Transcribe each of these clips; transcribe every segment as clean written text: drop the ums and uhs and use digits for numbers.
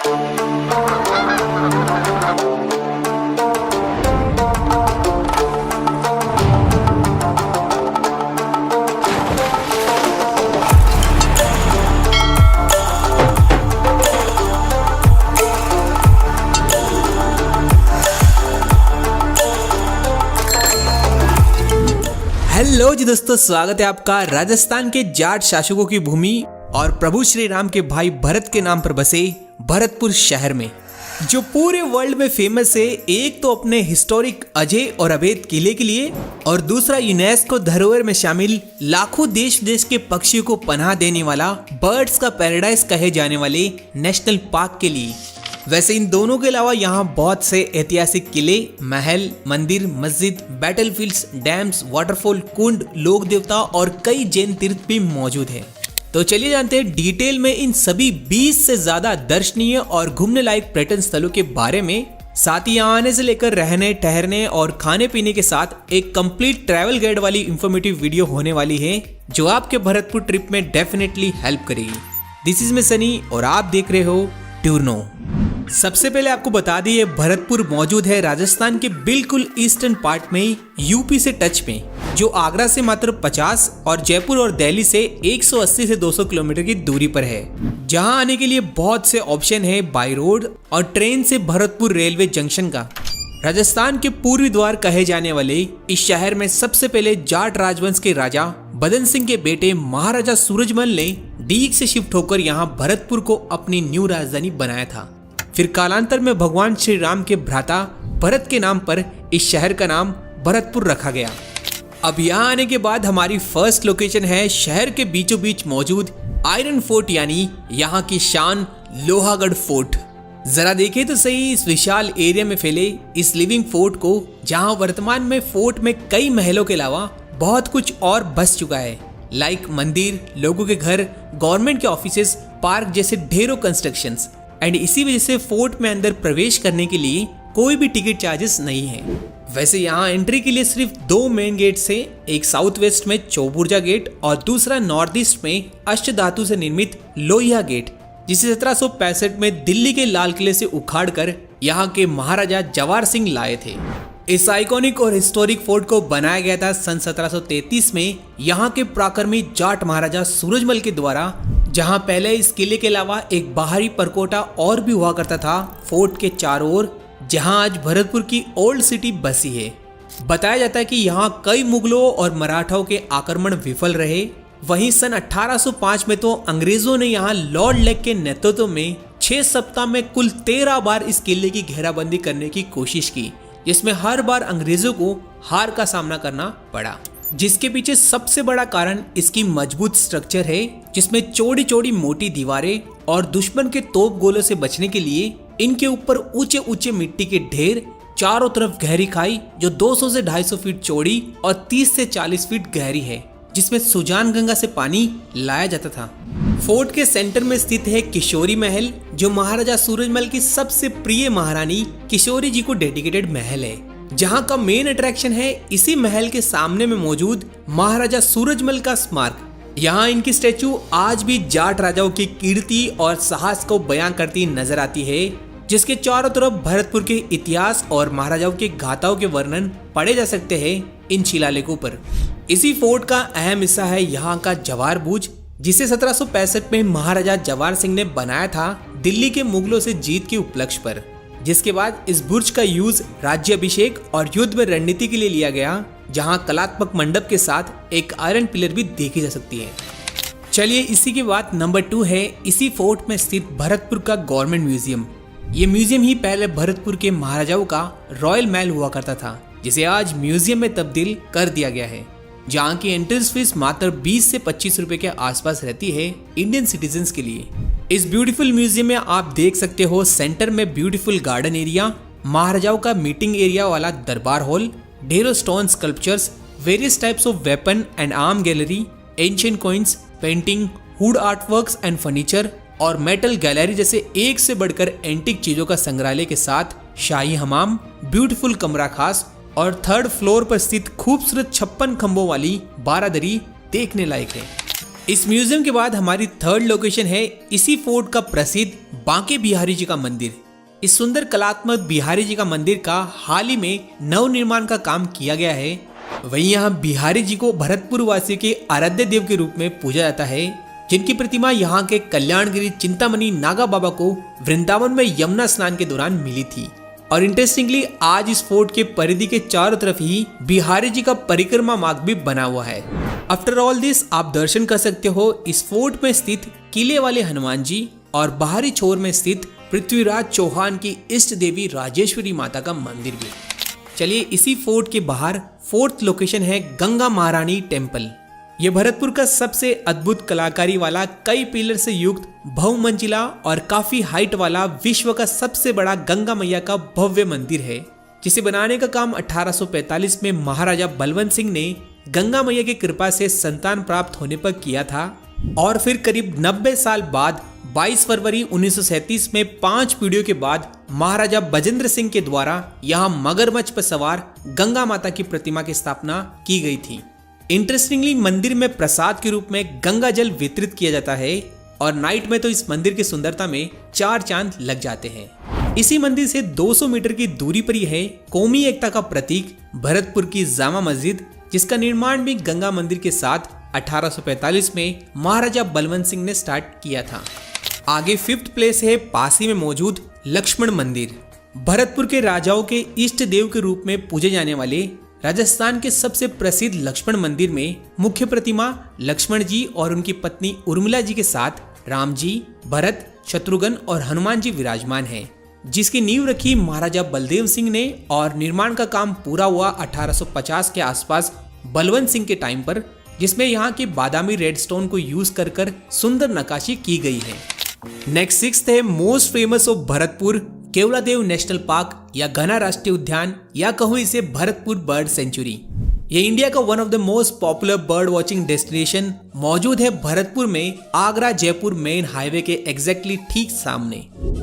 Hello जी दोस्तों, स्वागत है आपका राजस्थान के जाट शासकों की भूमि और प्रभु श्री राम के भाई भरत के नाम पर बसे भरतपुर शहर में, जो पूरे वर्ल्ड में फेमस है। एक तो अपने हिस्टोरिक अजय और अवैध किले के लिए और दूसरा यूनेस्को धरोहर में शामिल लाखों देश विदेश के पक्षियों को पनाह देने वाला बर्ड्स का पैराडाइज कहे जाने वाले नेशनल पार्क के लिए। वैसे इन दोनों के अलावा यहाँ बहुत से ऐतिहासिक किले, महल, मंदिर, मस्जिद, बैटलफील्ड्स, डैम्स, वाटरफॉल, कुंड, लोक देवता और कई जैन तीर्थ भी मौजूद हैं। तो चलिए जानते हैं डिटेल में इन सभी 20 से ज्यादा दर्शनीय और घूमने लायक पर्यटन स्थलों के बारे में। साथ ही यहाँ आने से लेकर रहने, ठहरने और खाने पीने के साथ एक कंप्लीट ट्रैवल गाइड वाली इंफॉर्मेटिव वीडियो होने वाली है, जो आपके भरतपुर ट्रिप में डेफिनेटली हेल्प करेगी। दिस इज मैं सनी और आप देख रहे हो टूरनो। सबसे पहले आपको बता दिए, भरतपुर मौजूद है राजस्थान के बिल्कुल ईस्टर्न पार्ट में, यूपी से टच में, जो आगरा से मात्र 50 और जयपुर और दिल्ली से 180 से 200 किलोमीटर की दूरी पर है। जहां आने के लिए बहुत से ऑप्शन है, बाय रोड और ट्रेन से भरतपुर रेलवे जंक्शन का। राजस्थान के पूर्वी द्वार कहे जाने वाले इस शहर में सबसे पहले जाट राजवंश के राजा बदन सिंह के बेटे महाराजा सूरजमल ने डीग से शिफ्ट होकर यहाँ भरतपुर को अपनी न्यू राजधानी बनाया था। फिर कालांतर में भगवान श्री राम के भ्राता भरत के नाम पर इस शहर का नाम भरतपुर रखा गया। अब यहाँ आने के बाद हमारी फर्स्ट लोकेशन है शहर के बीचों बीच मौजूद आयरन फोर्ट, यानी यहाँ की शान लोहागढ़ फोर्ट। जरा देखें तो सही इस विशाल एरिया में फैले इस लिविंग फोर्ट को, जहाँ वर्तमान में फोर्ट में कई महलों के अलावा बहुत कुछ और बस चुका है, लाइक मंदिर, लोगों के घर, गवर्नमेंट के ऑफिसेस, पार्क जैसे ढेरों कंस्ट्रक्शंस। एंड इसी वजह से फोर्ट में अंदर प्रवेश करने के लिए कोई भी टिकट चार्जेस नहीं है। वैसे यहाँ एंट्री के लिए सिर्फ 2 मेन गेट से, एक साउथ वेस्ट में चौबुर्जा गेट और दूसरा नॉर्थ ईस्ट में अष्टधातु से निर्मित लोहिया गेट, जिसे 1765 में दिल्ली के लाल किले से उखाड़कर यहाँ के महाराजा जवाहर सिंह लाए थे। इस आइकॉनिक और हिस्टोरिक फोर्ट को बनाया गया था सन 1733 में यहाँ के पराक्रमी जाट महाराजा सूरजमल के द्वारा, जहां पहले इस किले के अलावा एक बाहरी परकोटा और भी हुआ करता था फोर्ट के चारों ओर, जहां आज भरतपुर की ओल्ड सिटी बसी है। बताया जाता है कि यहां कई मुगलों और मराठाओं के आक्रमण विफल रहे। वहीं सन 1805 में तो अंग्रेजों ने यहां लॉर्ड लेक के नेतृत्व में 6 सप्ताह में कुल 13 बार इस किले की घेराबंदी करने की कोशिश की, जिसमें हर बार अंग्रेजों को हार का सामना करना पड़ा। जिसके पीछे सबसे बड़ा कारण इसकी मजबूत स्ट्रक्चर है, जिसमें चौड़ी चौड़ी मोटी दीवारें और दुश्मन के तोप गोलों से बचने के लिए इनके ऊपर ऊंचे ऊंचे मिट्टी के ढेर, चारों तरफ गहरी खाई जो 200 से 250 फीट चौड़ी और 30 से 40 फीट गहरी है, जिसमें सुजान गंगा से पानी लाया जाता था। फोर्ट के सेंटर में स्थित है किशोरी महल, जो महाराजा सूरजमल की सबसे प्रिय महारानी किशोरी जी को डेडिकेटेड महल है, जहां का मेन अट्रैक्शन है इसी महल के सामने में मौजूद महाराजा सूरजमल का स्मारक। यहाँ इनकी स्टैचू आज भी जाट राजाओं की कीर्ति और साहस को बयां करती नजर आती है, जिसके चारों तरफ भरतपुर के इतिहास और महाराजाओं के गाथाओं के वर्णन पढ़े जा सकते हैं इन शिलालेखों पर। इसी फोर्ट का अहम हिस्सा है यहाँ का जवाहर बुर्ज, जिसे 1765 में महाराजा जवाहर सिंह ने बनाया था दिल्ली के मुगलों से जीत के उपलक्ष्य पर, जिसके बाद इस बुर्ज का यूज राज्याभिषेक और युद्ध में रणनीति के लिए लिया गया, जहां कलात्मक मंडप के साथ एक आयरन पिलर भी देखी जा सकती है। चलिए इसी के बाद नंबर 2 है इसी फोर्ट में स्थित भरतपुर का गवर्नमेंट म्यूजियम। ये म्यूजियम ही पहले भरतपुर के महाराजाओं का रॉयल महल हुआ करता था, जिसे आज म्यूजियम में तब्दील कर दिया गया है, जहाँ की एंट्रेंस फीस मात्र 20 से 25 रुपए के आसपास रहती है इंडियन सिटीजन्स के लिए। इस ब्यूटीफुल म्यूजियम में आप देख सकते हो सेंटर में ब्यूटीफुल गार्डन एरिया, महाराजाओं का मीटिंग एरिया वाला दरबार हॉल, ढेरों stone sculptures, various types of weapon and arm gallery, ancient coins, painting, would artworks and furniture और मेटल गैलरी जैसे एक से बढ़कर एंटीक चीजों का संग्रहालय के साथ शाही हमाम, ब्यूटीफुल कमरा खास और 3rd फ्लोर पर स्थित खूबसूरत 56 खंभों वाली बारादरी देखने लायक है। इस म्यूजियम के बाद हमारी थर्ड लोकेशन है इसी फोर्ट का प्रसिद्ध बांके बिहारी जी का मंदिर। इस सुंदर कलात्मक बिहारी जी का मंदिर का हाल ही में नव निर्माण का काम किया गया है। वहीं यहाँ बिहारी जी को भरतपुर वासियों के आराध्य देव के रूप में पूजा जाता है, जिनकी प्रतिमा यहाँ के कल्याणगिरी चिंतामणि नागा बाबा को वृंदावन में यमुना स्नान के दौरान मिली थी। और इंटरेस्टिंगली आज इस फोर्ट के परिधि के चारों तरफ ही बिहारी जी का परिक्रमा मार्ग भी बना हुआ है। आफ्टर ऑल दिस आप दर्शन कर सकते हो इस फोर्ट में स्थित किले वाले हनुमान जी और बाहरी छोर में स्थित पृथ्वीराज चौहान की इष्ट देवी राजेश्वरी माता का मंदिर भी। चलिए इसी फोर्ट के बाहर फोर्थ लोकेशन है गंगा महारानी टेम्पल। ये भरतपुर का सबसे अद्भुत कलाकारी वाला कई पिलर से युक्त बहुमंजिला और काफी हाइट वाला विश्व का सबसे बड़ा गंगा मैया का भव्य मंदिर है, जिसे बनाने का काम 1845 में महाराजा बलवंत सिंह ने गंगा मैया की कृपा से संतान प्राप्त होने पर किया था। और फिर करीब 90 साल बाद 22 फरवरी 1937 में 5 पीढ़ियों के बाद महाराजा बजेंद्र सिंह के द्वारा यहाँ मगरमच्छ पर सवार गंगा माता की प्रतिमा की स्थापना की गई थी। इंटरेस्टिंगली मंदिर में प्रसाद के रूप में गंगा जल वितरित किया जाता है और नाइट में तो इस मंदिर की सुंदरता में 4 चांद लग जाते हैं। इसी मंदिर से 200 मीटर की दूरी पर ही है कौमी एकता का प्रतीक भरतपुर की जामा मस्जिद, जिसका निर्माण भी गंगा मंदिर के साथ 1845 में महाराजा बलवंत सिंह ने स्टार्ट किया था। आगे 5th प्लेस है पास ही में मौजूद लक्ष्मण मंदिर। भरतपुर के राजाओं के इष्ट देव के रूप में पूजे जाने वाले राजस्थान के सबसे प्रसिद्ध लक्ष्मण मंदिर में मुख्य प्रतिमा लक्ष्मण जी और उनकी पत्नी उर्मिला जी के साथ राम जी, भरत, शत्रुघ्न और हनुमान जी विराजमान हैं, जिसकी नींव रखी महाराजा बलदेव सिंह ने और निर्माण का काम पूरा हुआ 1850 के आसपास बलवंत सिंह के टाइम पर, जिसमें यहाँ के बादामी रेडस्टोन को यूज कर सुंदर नक्काशी की गई है। नेक्स्ट 6th है most famous of Bharatpur Keoladeo national park या घना राष्ट्रीय उद्यान, या कहूँ इसे भरतपुर बर्ड सेंचुरी। ये इंडिया का one of the most popular bird watching destination मौजूद है भरतपुर में आगरा जयपुर मेन हाईवे के एग्जैक्टली ठीक सामने।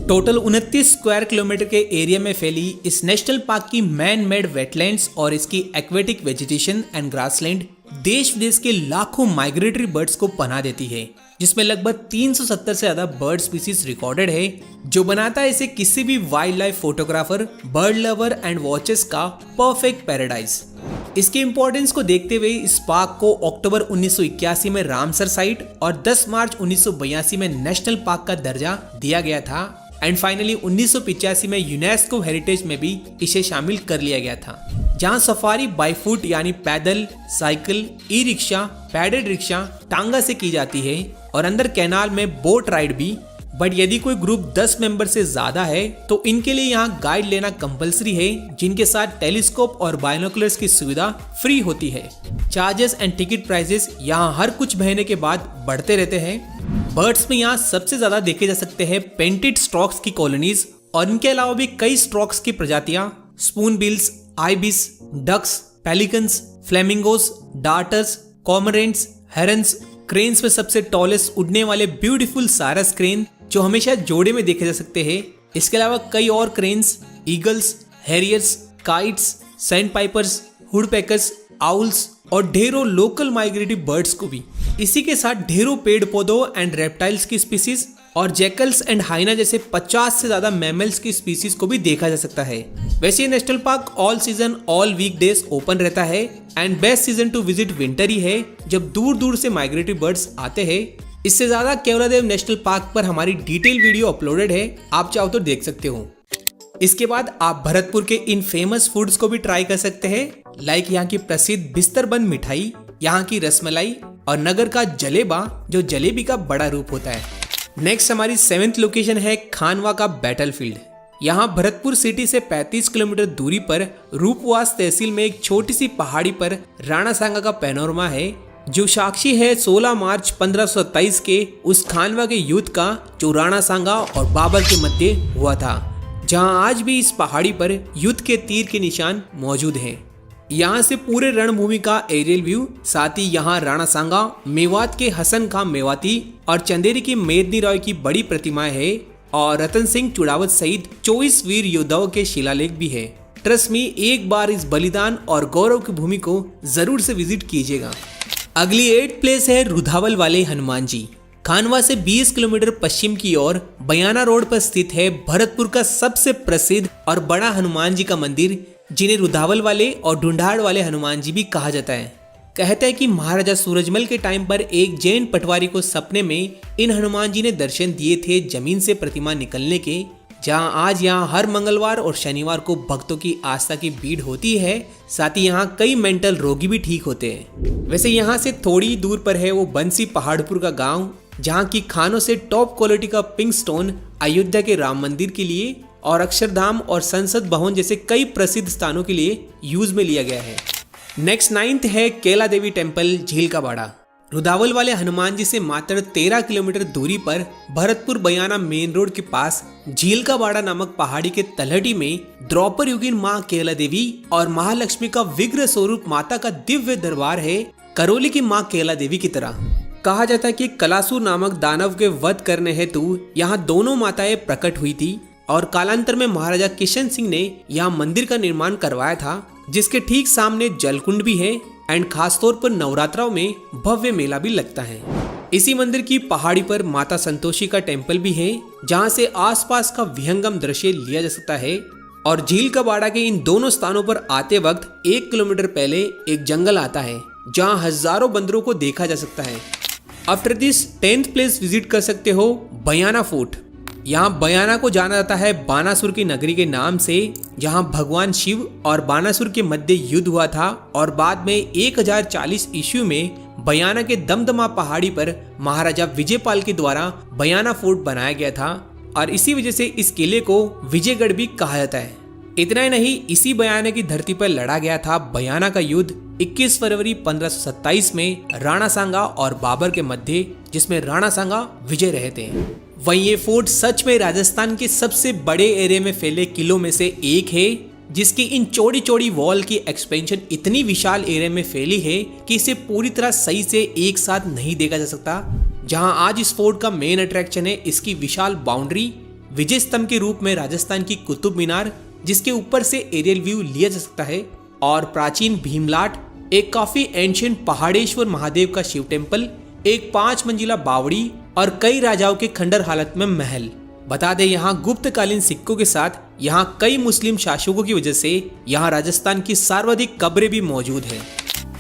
टोटल 29 स्क्वायर किलोमीटर के एरिया में फैली इस नेशनल पार्क की मैन मेड वेटलैंड्स और इसकी एक्वेटिक वेजिटेशन एंड ग्रासलैंड देश विदेश के लाखों माइग्रेटरी बर्ड्स को पनाह देती है, जिसमें लगभग 370 से ज्यादा बर्ड स्पीसीज रिकॉर्डेड है, जो बनाता है इसे किसी भी wild life photographer, bird lover and watchers का परफेक्ट पैराडाइज। इसके इम्पोर्टेंस को देखते हुए इस पार्क को अक्टूबर 1981 में रामसर साइट और 10 मार्च 1982 में नेशनल पार्क का दर्जा दिया गया था एंड फाइनली 1985 में यूनेस्को हेरिटेज में भी इसे शामिल कर लिया गया था, जहां सफारी बाई फुट यानी पैदल, cycle, e rickshaw, padded rickshaw, टांगा से की जाती है और अंदर कैनाल में बोट राइड भी। बट यदि कोई ग्रुप 10 मेंबर से ज्यादा है तो इनके लिए यहाँ गाइड लेना कंपलसरी है, जिनके साथ टेलीस्कोप और बाइनोकुलर्स की सुविधा फ्री होती है। चार्जेस एंड टिकट प्राइसेस यहाँ हर कुछ महीने के बाद बढ़ते रहते हैं। बर्ड्स में यहाँ सबसे ज्यादा देखे जा सकते हैं पेंटेड स्ट्रॉक्स की कॉलोनीज और इनके अलावा भी कई स्ट्रॉक्स की प्रजातियां, spoonbills, ibis, ducks, pelicans, flamingos, darters, cormorants, herons, cranes में सबसे टॉलेस्ट उड़ने वाले ब्यूटीफुल सारस क्रेन जो हमेशा जोड़े में देखे जा सकते हैं। इसके अलावा कई और cranes, eagles, harriers, kites, sandpipers, woodpeckers, owls और ढेरों लोकल माइग्रेटरी बर्ड्स को भी। इसी के साथ ढेरों पेड़ पौधों एंड रेप्टाइल्स की स्पीसीज और जैकल्स एंड हाइना जैसे 50 से ज्यादा मैमल्स की स्पीसीज को भी देखा जा सकता है। वैसे ये national park all season all week days open रहता है and best season to visit winter ही है, जब दूर दूर से माइग्रेटरी बर्ड्स आते हैं। इससे ज्यादा केवलादेव नेशनल पार्क पर हमारी डिटेल वीडियो अपलोडेड है, आप चाहो तो देख सकते हो। इसके बाद आप भरतपुर के इन फेमस फूड्स को भी ट्राई कर सकते हैं, लाइक यहाँ की प्रसिद्ध बिस्तरबंद मिठाई, यहाँ की रसमलाई और नगर का जलेबा जो जलेबी का बड़ा रूप होता है। नेक्स्ट हमारी 7th लोकेशन है खानवा का बैटलफील्ड। यहाँ भरतपुर सिटी से 35 किलोमीटर दूरी पर रूपवास तहसील में एक छोटी सी पहाड़ी पर राणा सांगा का पैनोरमा है, जो साक्षी है 16 मार्च 1527 के उस खानवा के युद्ध का जो राणा सांगा और बाबर के मध्य हुआ था, जहां आज भी इस पहाड़ी पर युद्ध के तीर के निशान मौजूद हैं। यहाँ से पूरे रणभूमि का एरियल व्यू, साथ ही यहाँ राणा सांगा, मेवात के हसन खां मेवाती और चंदेरी की मेदनी रॉय की बड़ी प्रतिमाएं है और रतन सिंह चुड़ावत सहित 24 वीर योद्धाओं के शिलालेख भी है। ट्रस्ट मी, एक बार इस बलिदान और गौरव की भूमि को जरूर से विजिट कीजिएगा। अगली 8th प्लेस है रुधावल वाले हनुमान जी। खानवा से 20 किलोमीटर पश्चिम की ओर बयाना रोड पर स्थित है भरतपुर का सबसे प्रसिद्ध और बड़ा हनुमान जी का मंदिर, जिन्हें रुधावल वाले और ढूंढाड़ वाले हनुमान जी भी कहा जाता है। कहते हैं कि महाराजा सूरजमल के टाइम पर एक जैन पटवारी को सपने में इन हनुमान जी ने दर्शन दिए थे जमीन से प्रतिमा निकलने के, जहां आज यहां हर मंगलवार और शनिवार को भक्तों की आस्था की भीड़ होती है। साथ ही यहां कई मेंटल रोगी भी ठीक होते हैं। वैसे यहां से थोड़ी दूर पर है वो बंसी पहाड़पुर का गांव, जहां की खानों से टॉप क्वालिटी का पिंक स्टोन अयोध्या के राम मंदिर के लिए और अक्षरधाम और संसद भवन जैसे कई प्रसिद्ध स्थानों के लिए यूज में लिया गया है। नेक्स्ट 9th है केला देवी टेम्पल झील का बाड़ा। रुधावल वाले हनुमान जी से मात्र 13 किलोमीटर दूरी पर भरतपुर बयाना मेन रोड के पास झील का बाड़ा नामक पहाड़ी के तलहटी में द्रौपद युगीन माँ केला देवी और महालक्ष्मी का विग्रह स्वरूप माता का दिव्य दरबार है। करौली की माँ केला देवी की तरह कहा जाता है कि कलासुर नामक दानव के वध करने हेतु यहाँ दोनों माताएं प्रकट हुई थी और कालांतर में महाराजा किशन सिंह ने यहाँ मंदिर का निर्माण करवाया था, जिसके ठीक सामने जलकुंड भी है एंड खासतौर पर नवरात्रों में भव्य मेला भी लगता है। इसी मंदिर की पहाड़ी पर माता संतोषी का टेम्पल भी है, जहाँ से आसपास का विहंगम दृश्य लिया जा सकता है। और झील का बाड़ा के इन दोनों स्थानों पर आते वक्त 1 किलोमीटर पहले एक जंगल आता है, जहाँ हजारों बंदरों को देखा जा सकता है। After this 10th place visit कर सकते हो बयाना फोर्ट। यहाँ बयाना को जाना जाता है बानासुर की नगरी के नाम से, जहाँ भगवान शिव और बानासुर के मध्य युद्ध हुआ था और बाद में 1040 ईस्वी में बयाना के दमदमा पहाड़ी पर महाराजा विजयपाल के द्वारा बयाना फोर्ट बनाया गया था और इसी वजह से इस किले को विजयगढ़ भी कहा जाता है। इतना ही नहीं, इसी बयाना की धरती पर लड़ा गया था बयाना का युद्ध 21 फरवरी 1527 में राणा सांगा और बाबर के मध्य, जिसमें राणा सांगा विजय रहे थे। वहीं ये फोर्ट सच में राजस्थान के सबसे बड़े एरिया में फैले किलों में से एक है, जिसकी इन चौड़ी चौड़ी वॉल की एक्सपेंशन इतनी विशाल एरिया में फैली है कि इसे पूरी तरह सही से एक साथ नहीं देखा जा सकता। जहां आज इस फोर्ट का मेन अट्रैक्शन है इसकी विशाल बाउंड्री, विजय स्तंभ के रूप में राजस्थान की कुतुब मीनार, जिसके ऊपर से एरियल व्यू लिया जा सकता है, और प्राचीन भीमलाट, एक काफी एंशियंट पहाड़ेश्वर महादेव का शिव टेम्पल, एक 5 मंजिला बावड़ी और कई राजाओं के खंडर हालत में महल। बता दें, यहाँ गुप्तकालीन सिक्कों के साथ यहाँ कई मुस्लिम शासकों की वजह से यहाँ राजस्थान की सर्वाधिक कब्रें भी मौजूद है।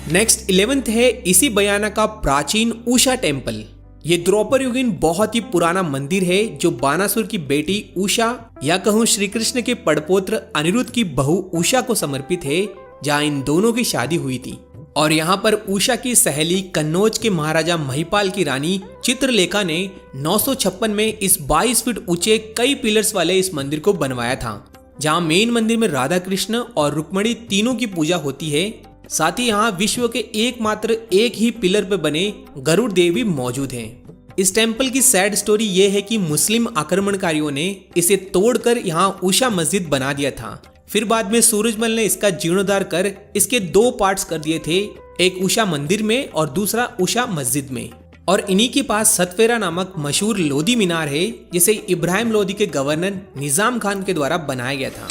नेक्स्ट 11th है इसी बयाना का प्राचीन उषा टेम्पल। ये द्रौपद युगीन बहुत ही पुराना मंदिर है जो बानासुर की बेटी उषा या कहूँ श्री कृष्ण के पड़पोत्र अनिरुद्ध की बहू उषा को समर्पित है, जहाँ इन दोनों की शादी हुई थी। और यहाँ पर उषा की सहेली कन्नौज के महाराजा महिपाल की रानी चित्रलेखा ने 956 में इस 22 फीट ऊंचे कई पिलर्स वाले इस मंदिर को बनवाया था, जहाँ मेन मंदिर में राधा कृष्ण और रुक्मणी तीनों की पूजा होती है। साथ ही यहाँ विश्व के एकमात्र एक ही पिलर पर बने गरुड़ देव भी मौजूद हैं। इस टेम्पल की सैड स्टोरी ये है कि मुस्लिम आक्रमणकारियों ने इसे तोड़कर यहाँ उषा मस्जिद बना दिया था। फिर बाद में सूरजमल ने इसका जीर्णोद्धार कर इसके 2 पार्ट्स कर दिए थे, एक उषा मंदिर में और दूसरा उषा मस्जिद में। और इन्हीं के पास सतफेरा नामक मशहूर लोधी मीनार है, जिसे इब्राहिम लोधी के गवर्नर निजाम खान के द्वारा बनाया गया था।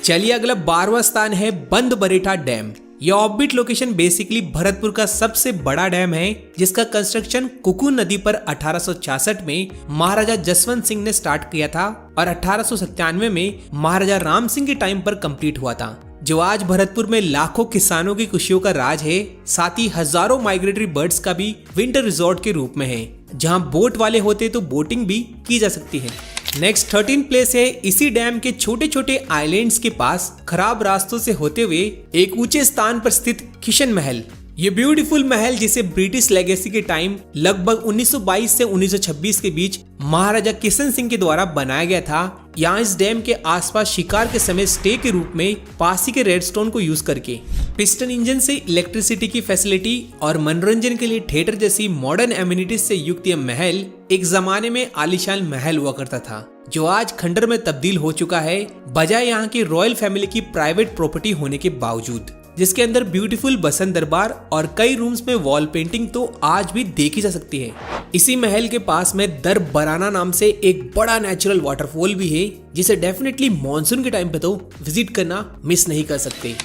चलिए अगला 12वां स्थान है बंद बरेठा डैम। यह ऑफबीट लोकेशन बेसिकली भरतपुर का सबसे बड़ा डैम है, जिसका कंस्ट्रक्शन कुकुन नदी पर 1866 में महाराजा जसवंत सिंह ने स्टार्ट किया था और 1897 में महाराजा राम सिंह के टाइम पर कंप्लीट हुआ था, जो आज भरतपुर में लाखों किसानों की खुशियों का राज है। साथ ही हजारों माइग्रेटरी बर्ड्स का भी विंटर रिजॉर्ट के रूप में है, जहां बोट वाले होते तो बोटिंग भी की जा सकती है। नेक्स्ट 13 प्लेस है इसी डैम के छोटे छोटे आइलैंड्स के पास खराब रास्तों से होते हुए एक ऊंचे स्थान पर स्थित किशन महल। ये ब्यूटीफुल महल, जिसे ब्रिटिश लेगेसी के टाइम लगभग 1922 से 1926 के बीच महाराजा किशन सिंह के द्वारा बनाया गया था। यहाँ इस डैम के आसपास शिकार के समय स्टे के रूप में पासी के रेडस्टोन को यूज करके पिस्टन इंजन से इलेक्ट्रिसिटी की फैसिलिटी और मनोरंजन के लिए थिएटर जैसी मॉडर्न एम्यूनिटीज से युक्त यह महल एक जमाने में आलीशान महल हुआ करता था, जो आज खंडर में तब्दील हो चुका है, बजाय यहाँ की रॉयल फैमिली की प्राइवेट प्रॉपर्टी होने के बावजूद। जिसके अंदर ब्यूटीफुल बसंत दरबार और कई रूम्स में वॉल पेंटिंग तो आज भी देखी जा सकती है। इसी महल के पास में दर बराना नाम से एक बड़ा नेचुरल वाटरफॉल भी है, जिसे डेफिनेटली मॉनसून के टाइम पे तो विजिट करना मिस नहीं कर सकते।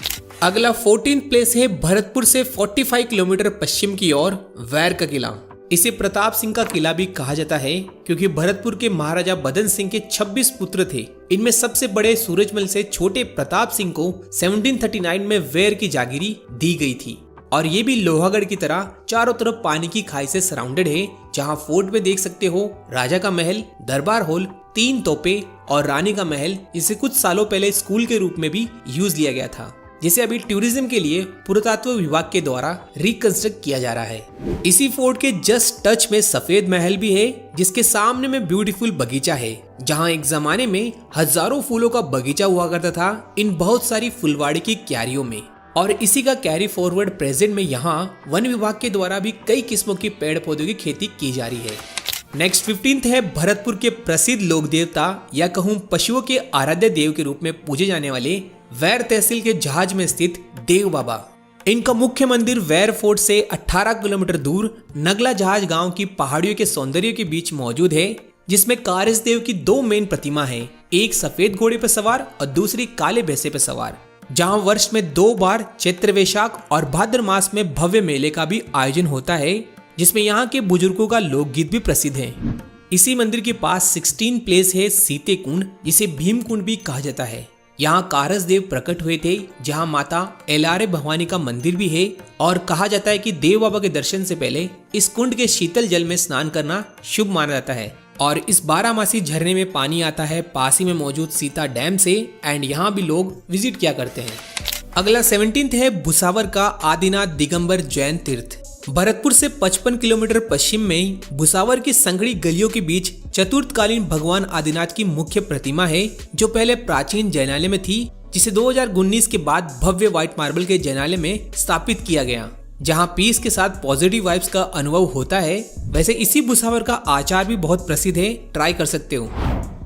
अगला 14th प्लेस है भरतपुर से 45 किलोमीटर पश्चिम की ओर वैर का किला। इसे प्रताप सिंह का किला भी कहा जाता है क्योंकि भरतपुर के महाराजा बदन सिंह के 26 पुत्र थे। इनमें सबसे बड़े सूरजमल से छोटे प्रताप सिंह को 1739 में वैर की जागीरी दी गई थी और ये भी लोहागढ़ की तरह चारों तरफ पानी की खाई से सराउंडेड है, जहां फोर्ट में देख सकते हो राजा का महल, दरबार हॉल, 3 तोपे और रानी का महल, जिसे कुछ सालों पहले स्कूल के रूप में भी यूज लिया गया था, जिसे अभी टूरिज्म के लिए पुरातत्व विभाग के द्वारा रिकंस्ट्रक्ट किया जा रहा है। इसी फोर्ट के जस्ट टच में सफेद महल भी है, जिसके सामने में ब्यूटीफुल बगीचा है, जहां एक जमाने में हजारों फूलों का बगीचा हुआ करता था इन बहुत सारी फुलवाड़ी की क्यारियों में। और इसी का कैरी फॉरवर्ड प्रेजेंट में यहाँ वन विभाग के द्वारा भी कई किस्मों की पेड़ पौधों की खेती की जा रही है। नेक्स्ट 15th है भरतपुर के प्रसिद्ध लोक देवता या कहूँ पशुओं के आराध्य देव के रूप में पूजे जाने वाले वैर तहसील के जहाज में स्थित देव बाबा। इनका मुख्य मंदिर वैर फोर्ट से 18 किलोमीटर दूर नगला जहाज गांव की पहाड़ियों के सौंदर्य के बीच मौजूद है, जिसमें कारस देव की 2 मेन प्रतिमा है, एक सफेद घोड़े पर सवार और दूसरी काले भैंसे पर सवार, जहां वर्ष में 2 बार चैत्र वैशाख और भाद्र मास में भव्य मेले का भी आयोजन होता है, जिसमें यहाँ के बुजुर्गों का लोकगीत भी प्रसिद्ध है। इसी मंदिर के पास 16 प्लेस है सीते कुंड, जिसे भीम कुंड भी कहा जाता है। यहाँ कारस देव प्रकट हुए थे, जहाँ माता एलारे भवानी का मंदिर भी है और कहा जाता है कि देव बाबा के दर्शन से पहले इस कुंड के शीतल जल में स्नान करना शुभ माना जाता है और इस 12 झरने में पानी आता है पास ही में मौजूद सीता डैम से एंड यहाँ भी लोग विजिट किया करते हैं। अगला 17th है भुसावर का आदिनाथ दिगंबर जैन तीर्थ। भरतपुर से 55 किलोमीटर पश्चिम में भुसावर की संघड़ी गलियों के बीच चतुर्थकालीन भगवान आदिनाथ की मुख्य प्रतिमा है, जो पहले प्राचीन जैनालय में थी, जिसे 2019 के बाद भव्य व्हाइट मार्बल के जैनालय में स्थापित किया गया, जहां पीस के साथ पॉजिटिव वाइब्स का अनुभव होता है। वैसे इसी भुसावर का आचार भी बहुत प्रसिद्ध है, ट्राई कर सकते हो।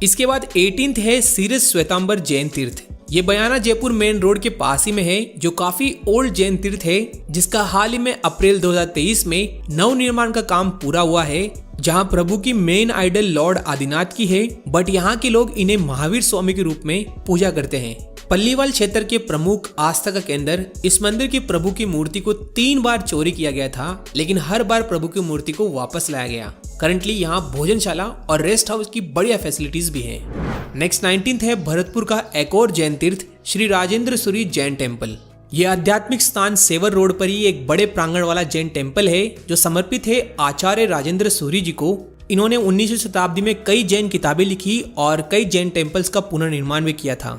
इसके बाद 18th है सीरस श्वेतांबर जैन तीर्थ। ये बयाना जयपुर मेन रोड के पास ही में है, जो काफी ओल्ड जैन तीर्थ है, जिसका हाल ही में अप्रैल 2023 में नव निर्माण का काम पूरा हुआ है, जहां प्रभु की मेन आइडल लॉर्ड आदिनाथ की है, बट यहाँ के लोग इन्हें महावीर स्वामी के रूप में पूजा करते हैं। पल्लीवाल क्षेत्र के प्रमुख आस्था का केंद्र इस मंदिर की प्रभु की मूर्ति को 3 बार चोरी किया गया था, लेकिन हर बार प्रभु की मूर्ति को वापस लाया गया। करंटली यहाँ भोजनशाला और रेस्ट हाउस की बढ़िया फैसिलिटीज भी हैं। नेक्स्ट 19th है भरतपुर का एक और जैन तीर्थ श्री राजेंद्र सूरी जैन टेम्पल। ये आध्यात्मिक स्थान सेवर रोड पर ही एक बड़े प्रांगण वाला जैन टेम्पल है, जो समर्पित है आचार्य राजेंद्र सूरी जी को। इन्होंने 19वीं शताब्दी में कई जैन किताबें लिखी और कई जैन टेम्पल्स का पुनर्निर्माण भी किया था।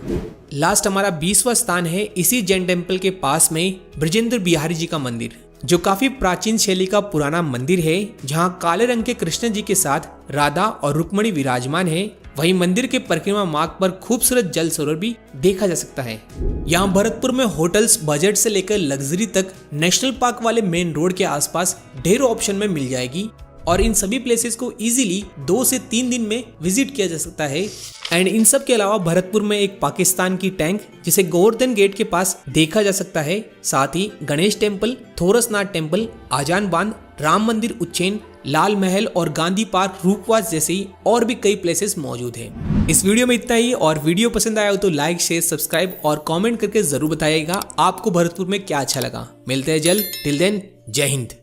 लास्ट हमारा 20वां स्थान है इसी जैन टेम्पल के पास में ब्रजेंद्र बिहारी जी का मंदिर, जो काफी प्राचीन शैली का पुराना मंदिर है, जहां काले रंग के कृष्ण जी के साथ राधा और रुक्मणी विराजमान है। वहीं मंदिर के परिक्रमा मार्ग पर खूबसूरत जल सरोवर भी देखा जा सकता है। यहाँ भरतपुर में होटल्स बजट से लेकर लग्जरी तक नेशनल पार्क वाले मेन रोड के आसपास ढेरों ऑप्शन में मिल जाएगी और इन सभी प्लेसेस को इजीली 2 से 3 दिन में विजिट किया जा सकता है। एंड इन सब के अलावा भरतपुर में एक पाकिस्तान की टैंक जिसे गोवर्धन गेट के पास देखा जा सकता है। साथ ही गणेश टेम्पल, थोरसनाथ टेम्पल, आजान बांध, राम मंदिर उज्जैन, लाल महल और गांधी पार्क रूपवास जैसी और भी कई प्लेसेस मौजूद हैं। इस वीडियो में इतना ही, और वीडियो पसंद आया हो तो लाइक, शेयर, सब्सक्राइब और कमेंट करके जरूर बताइएगा आपको भरतपुर में क्या अच्छा लगा। मिलते हैं जल्द, टिल देन जय हिंद।